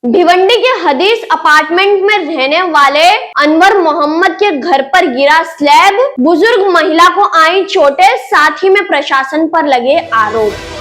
भिवंडी के हदीस अपार्टमेंट में रहने वाले अनवर मोहम्मद के घर पर गिरा स्लैब, बुजुर्ग महिला को आई चोटें, साथ ही में प्रशासन पर लगे आरोप।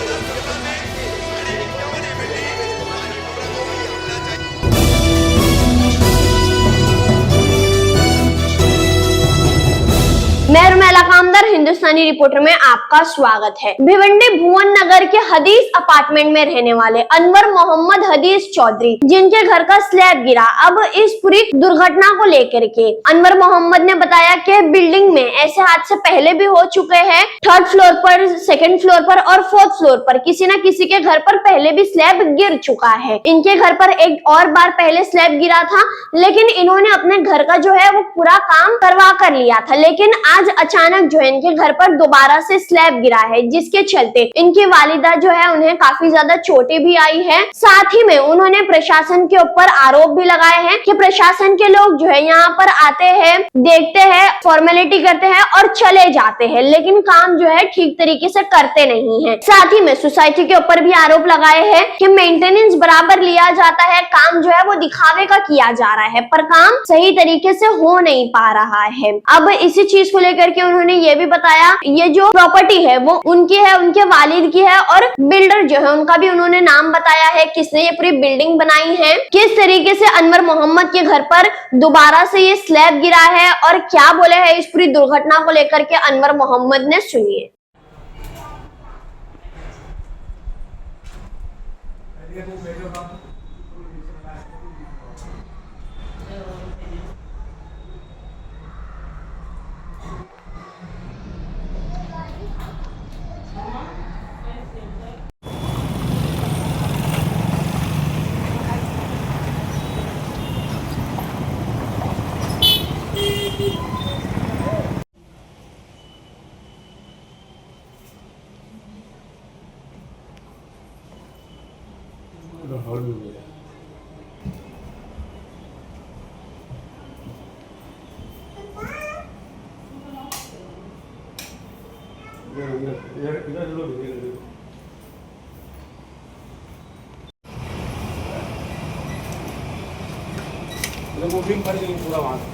मैं रुमेला कामदार, हिंदुस्तानी रिपोर्टर में आपका स्वागत है। भिवंडी भुवन नगर के हदीस अपार्टमेंट में रहने वाले अनवर मोहम्मद हदीस चौधरी, जिनके घर का स्लैब गिरा, अब इस पूरी दुर्घटना को लेकर के अनवर मोहम्मद ने बताया कि बिल्डिंग में ऐसे हादसे पहले भी हो चुके हैं। 3rd फ्लोर पर, 2nd फ्लोर पर और 4th फ्लोर पर किसी न किसी के घर पर पहले भी स्लैब गिर चुका है। इनके घर पर एक और बार पहले स्लैब गिरा था, लेकिन इन्होंने अपने घर का जो है वो पूरा काम करवा कर लिया था। लेकिन आज अचानक जो है इनके घर पर दोबारा से स्लैब गिरा है, जिसके चलते इनकी वालिदा जो है उन्हें काफी ज्यादा चोटें भी आई है। साथ ही में उन्होंने प्रशासन के ऊपर आरोप भी लगाए हैं कि प्रशासन के लोग जो है यहाँ पर आते हैं, देखते हैं, फॉर्मेलिटी करते हैं और चले जाते हैं, लेकिन काम जो है ठीक तरीके से करते नहीं है। साथ ही में सोसाइटी के ऊपर भी आरोप लगाए हैं कि मेंटेनेंस बराबर लिया जाता है, काम जो है वो दिखावे का किया जा रहा है, पर काम सही तरीके से हो नहीं पा रहा है। अब इसी चीज को लेकर के उन्होंने ये भी बताया, ये जो प्रॉपर्टी है वो उनकी है, उनके वालिद की है, और बिल्डर जो है उनका भी उन्होंने नाम बताया है, किसने ये पूरी बिल्डिंग बनाई है, किस तरीके से अनवर मोहम्मद के घर पर दोबारा से ये स्लैब गिरा है और क्या बोले हैं इस पूरी दुर्घटना को लेकर के अनवर मोहम्मद ने। सुनिए। वो बीम फट गई पूरा वहाँ से।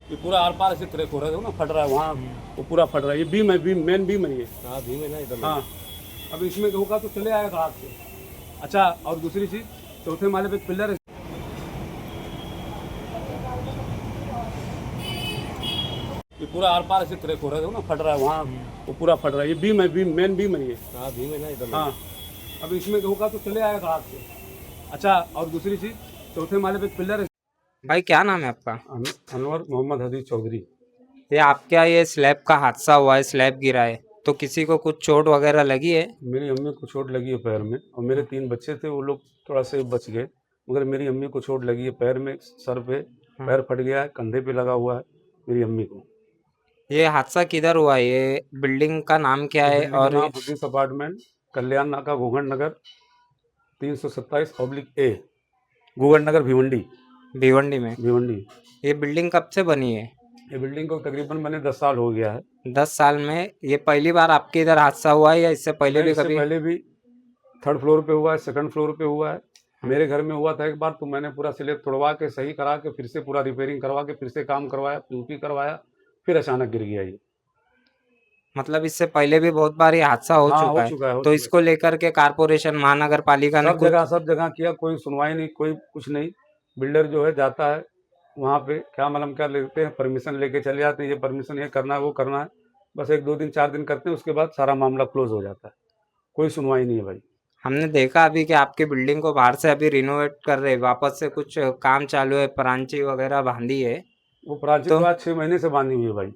ये पूरा आर पार ऐसे क्रैक हो रहा है ना, फट रहा है वहाँ, वो पूरा फट रहा है। ये बीम है, बीम मेन बीम है ये। हाँ बीम है ना इधर। हाँ अब इसमें होगा तो चले आएगा हाथ से। अच्छा, और दूसरी चीज, चौथे माले पे पिलर है, ये पूरा आर पार ऐसे क्रैक हो रहा है ना, फट रहा है वहाँ, वो पूरा फट रहा है। ये बीम है, बीम मेन बीम है ये। हाँ बीम है ना इधर। हाँ अब इसमें होगा तो चले आएगा हाथ से। अच्छा, और दूसरी चीज, चौथे माले पे पिलर है। भाई क्या नाम है आपका? अनवर मोहम्मद हदीस चौधरी। ये आपके यहाँ ये स्लैब का हादसा हुआ है, स्लैब गिरा है, तो किसी को कुछ चोट वगैरह लगी है? मेरी अम्मी को चोट लगी है पैर में, और मेरे 3 बच्चे थे, वो लोग थोड़ा से बच गए, मगर मेरी अम्मी को चोट लगी है पैर में, सर पे, पैर फट गया है, कंधे पे लगा हुआ है मेरी अम्मी को। ये हादसा किधर हुआ है? ये बिल्डिंग का नाम क्या है? और हदीस अपार्टमेंट, कल्याण नाका, घोगड़ नगर, 327/A, घोगड़ नगर, भिवंडी। भिवंडी में? भिवंडी। ये बिल्डिंग कब से बनी है? ये बिल्डिंग को तकरीबन बने 10 साल हो गया है। 10 साल में? ये पहली बार आपके इधर हादसा हुआ है या इससे पहले भी कभी? पहले भी 3rd फ्लोर पे हुआ है, 2nd फ्लोर पे हुआ है, मेरे घर में हुआ था एक बार, तो मैंने पूरा स्लैब तोड़वा के सही करा के फिर से पूरा रिपेयरिंग करवा के फिर से काम करवाया, पीओपी करवाया, फिर अचानक गिर गया ये। मतलब इससे पहले भी बहुत बार ये हादसा हो चुका है। तो इसको लेकर के कारपोरेशन, महानगर पालिका ने सब जगह किया, कोई सुनवाई नहीं, कोई कुछ नहीं। बिल्डर जो है जाता है वहाँ पे, क्या मालूम क्या लेते हैं, परमिशन लेके चले जाते हैं, ये परमिशन ये करना है, वो करना है, बस 1-2 दिन 4 दिन करते हैं, उसके बाद सारा मामला क्लोज हो जाता है, कोई सुनवाई नहीं है भाई। हमने देखा अभी कि आपकी बिल्डिंग को बाहर से अभी रिनोवेट कर रहे हैं, वापस से कुछ काम चालू है, परांची वगैरह बांधी है। वो परांची तो आज 6 महीने से बांधी हुई है भाई,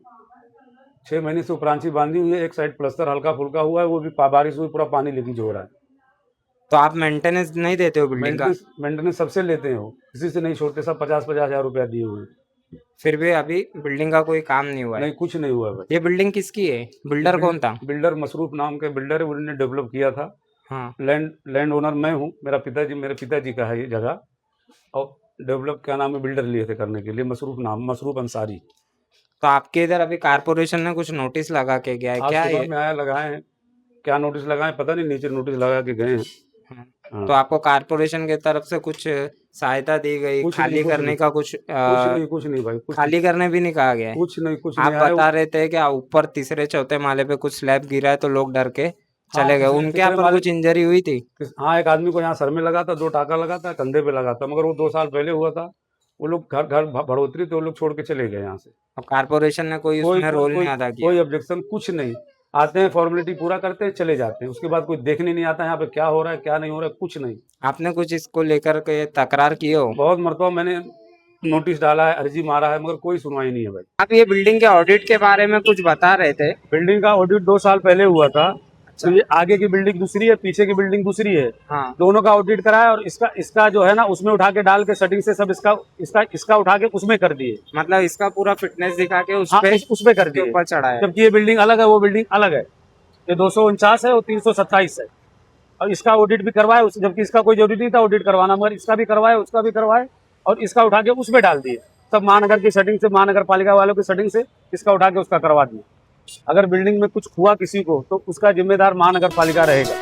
6 महीने से परांची बांधी हुई है। एक साइड प्लस्तर हल्का फुल्का हुआ है, वो भी बारिश हुई, पूरा पानी लीकेज हो रहा है। तो आप मेंटेनेंस नहीं देते हो बिल्डिंग का? मेंटेनेंस सबसे लेते हैं, वो किसी से नहीं छोड़ते, सब 50-50 हज़ार रुपया दिए हुए। फिर भी अभी बिल्डिंग का कोई काम नहीं हुआ है? नहीं, कुछ नहीं हुआ है भाई। ये बिल्डिंग किसकी है? बिल्डर कौन था? बिल्डर मसरूफ नाम के बिल्डर है, उन्होंने डेवलप किया था। हाँ। लैंड ओनर मैं हूँ, मेरे पिताजी का है ये जगह, और डेवलप क्या नाम है, बिल्डर लिए थे करने के लिए, मसरूफ अंसारी। तो आपके इधर अभी कारपोरेशन ने कुछ नोटिस लगा के गया है क्या? में आया, लगाए हैं क्या नोटिस लगाए पता नहीं, नीचे नोटिस लगा के गए हैं। हाँ। तो आपको कारपोरेशन की तरफ से कुछ सहायता दी गई, कुछ खाली नहीं, कुछ करने नहीं, का कुछ कुछ नहीं भाई, कुछ खाली करने भी नहीं कहा गया है? कुछ नहीं, कुछ आप नहीं आया। बता रहे थे कि ऊपर तीसरे चौथे माले पे कुछ स्लैब गिरा है तो लोग डर के हाँ, चले गए। तीसरे उनके तीसरे यहाँ पर माले कुछ इंजरी हुई थी? हाँ, एक आदमी को यहाँ सर में लगा था, 2 टाका लगा था, कंधे पे लगा था, मगर वो 2 साल पहले हुआ था। वो लोग घर घर बढ़ोतरी तो वो लोग छोड़ के चले गए यहाँ से। और कारपोरेशन ने कोई कोई उसमें रोल कोई नहीं अदा किया? कोई ऑब्जेक्शन कुछ नहीं। आते हैं, फॉर्मेलिटी पूरा करते हैं, चले जाते हैं, उसके बाद कोई देखने नहीं आता यहाँ पे क्या हो रहा है क्या नहीं हो रहा है, कुछ नहीं। आपने कुछ इसको लेकर के तकरार की हो? बहुत मरतबा मैंने नोटिस डाला है, अर्जी मारा है, मगर कोई सुनवाई नहीं है भाई। आप ये बिल्डिंग के ऑडिट के बारे में कुछ बता रहे थे। बिल्डिंग का ऑडिट 2 साल पहले हुआ था। तो ये आगे की बिल्डिंग दूसरी है, पीछे की बिल्डिंग दूसरी है, हाँ, दोनों का ऑडिट कराया और इसका जो है ना उसमें उठा के डाल के सेटिंग से सब इसका उठा के उसमें कर दिए। मतलब इसका पूरा फिटनेस दिखा के उस हाँ, पे उसमें कर दिए, ऊपर चढ़ा है। जबकि ये बिल्डिंग अलग है, वो बिल्डिंग अलग है। ये 249 है, वो 327 है। और इसका ऑडिट भी करवाया, जबकि इसका कोई जरूरी नहीं था ऑडिट करवाना, मगर इसका भी करवाए, उसका भी करवाए और इसका उठा के उसमें डाल दिए। सब महानगर की सेटिंग से, महानगर पालिका वालों की सेटिंग से इसका उठा के उसका करवा दिए। अगर बिल्डिंग में कुछ हुआ किसी को तो उसका जिम्मेदार महानगर पालिका रहेगा।